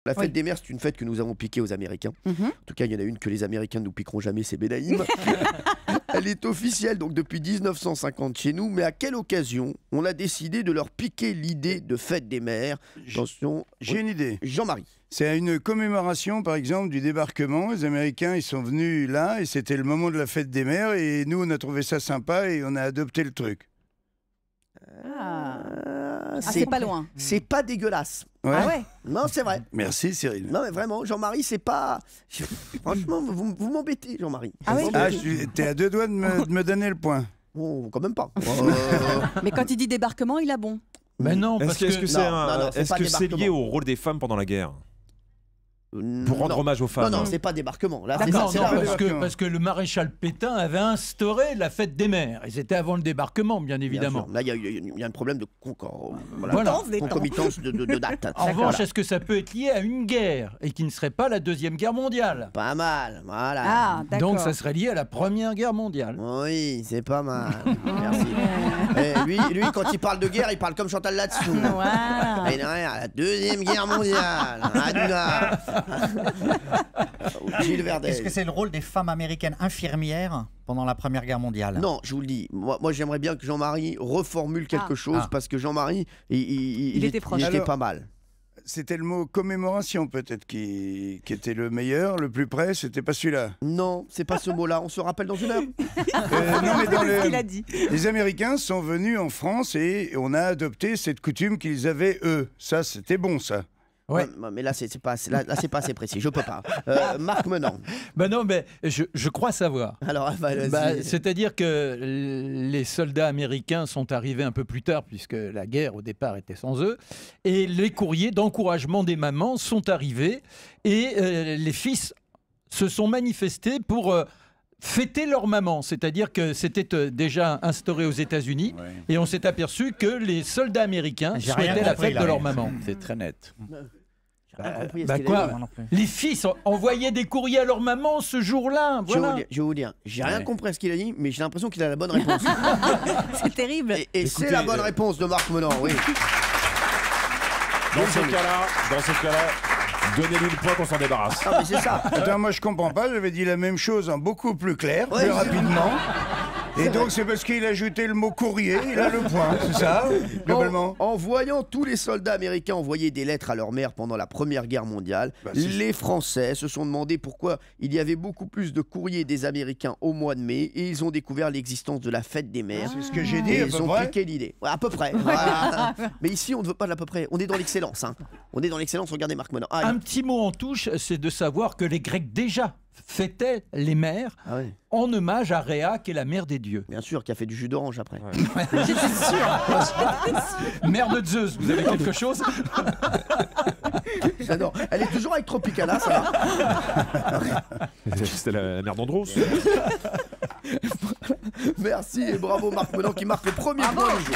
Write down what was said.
La fête des mers, c'est une fête que nous avons piquée aux Américains. En tout cas, il y en a une que les Américains ne nous piqueront jamais, c'est Benaïm. Elle est officielle donc depuis 1950 chez nous, mais à quelle occasion on a décidé de leur piquer l'idée de fête des mers? J'ai une idée. Jean-Marie. C'est à une commémoration, par exemple, du débarquement. Les Américains, ils sont venus là, et c'était le moment de la fête des mers, et nous, on a trouvé ça sympa, et on a adopté le truc. C'est pas loin. C'est pas dégueulasse. Ouais. Ah ouais. Non, c'est vrai. Merci, Cyril. Non, mais vraiment, Jean-Marie, c'est pas... Franchement, vous m'embêtez, Jean-Marie. Ah oui. T'es à 2 doigts de me donner le point. Bon, quand même pas. Mais quand il dit débarquement, il a bon. Mais non, parce Est-ce que c'est pas lié débarquement. au rôle des femmes pendant la guerre? Pour Non. rendre hommage aux femmes. Non, c'est pas débarquement. Là, c'est Non, ça, non, c'est là. parce que le maréchal Pétain avait instauré la fête des mers. Et c'était avant le débarquement, bien Bien évidemment. sûr. Là, il y a un problème de Voilà. concomitance de date. En revanche, Voilà. est-ce que ça peut être lié à une guerre et qui ne serait pas la Deuxième Guerre mondiale? Pas mal, voilà. Ah, d'accord. Donc ça serait lié à la Première Guerre mondiale. Oui, c'est pas mal. Merci. Lui, quand il parle de guerre, il parle comme Chantal là-dessous. Voilà. Et derrière, la Deuxième Guerre mondiale. Aduna. Gilles Verdez. Est-ce que c'est le rôle des femmes américaines infirmières pendant la Première Guerre mondiale? Non, je vous le dis. Moi j'aimerais bien que Jean-Marie reformule quelque chose parce que Jean-Marie, il était proche. Il était Alors, pas mal. C'était le mot commémoration, peut-être, qui était le meilleur, le plus près. C'était pas celui-là. Non, c'est pas ce mot-là. On se rappelle dans une heure. Non, mais dans Qu'est-ce qu'il a dit? les Américains sont venus en France et on a adopté cette coutume qu'ils avaient, eux. Ça, c'était bon, ça. Ouais. Mais là, c'est pas assez précis. Je peux pas. Marc Menant. Ben non, mais je crois savoir. Alors, vas-y. C'est-à-dire que les soldats américains sont arrivés un peu plus tard, puisque la guerre au départ était sans eux, et les courriers d'encouragement des mamans sont arrivés, et les fils se sont manifestés pour fêter leur maman. C'est-à-dire que c'était déjà instauré aux États-Unis, et on s'est aperçu que les soldats américains J'ai rien souhaitaient la compris, fête là. de leur maman. C'est très net. J'ai rien compris à ce qu'il a Quoi dit. Moi non plus. Les fils envoyaient des courriers à leur maman ce jour-là. Voilà. Je vais vous dire, j'ai rien compris à ce qu'il a dit, mais j'ai l'impression qu'il a la bonne réponse. C'est terrible. Et c'est la bonne réponse de Marc Menant, oui. Dans ce cas-là, donnez-lui le point qu'on s'en débarrasse. Ah, mais c'est ça. Attends, moi, je comprends pas. J'avais dit la même chose en beaucoup plus clair, Ouais, plus rapidement. Et donc, c'est parce qu'il a ajouté le mot courrier, il a le point, c'est ça, globalement? En voyant tous les soldats américains envoyer des lettres à leur mère pendant la Première Guerre mondiale, les Français se sont demandé pourquoi il y avait beaucoup plus de courriers des Américains au mois de mai et ils ont découvert l'existence de la fête des mères. C'est ce que j'ai dit, Et à ils peu ont près. piqué l'idée. Ouais, à peu près. Voilà. Mais ici, on ne veut pas de l'à peu près. On est dans l'excellence. Hein. On est dans l'excellence. Regardez Marc Menant. Ah, Un petit mot en touche, c'est de savoir que les Grecs déjà fêtaient les mères ah ouais. en hommage à Rhea, qui est la mère des dieux. Bien sûr, qui a fait du jus d'orange après. J'étais sûre. Mère de Zeus, vous avez quelque chose? J'adore. Elle est toujours avec Tropicana, ça va. C'était la mère d'Andros. Merci et bravo Marc Menant qui marque le premier point du jour.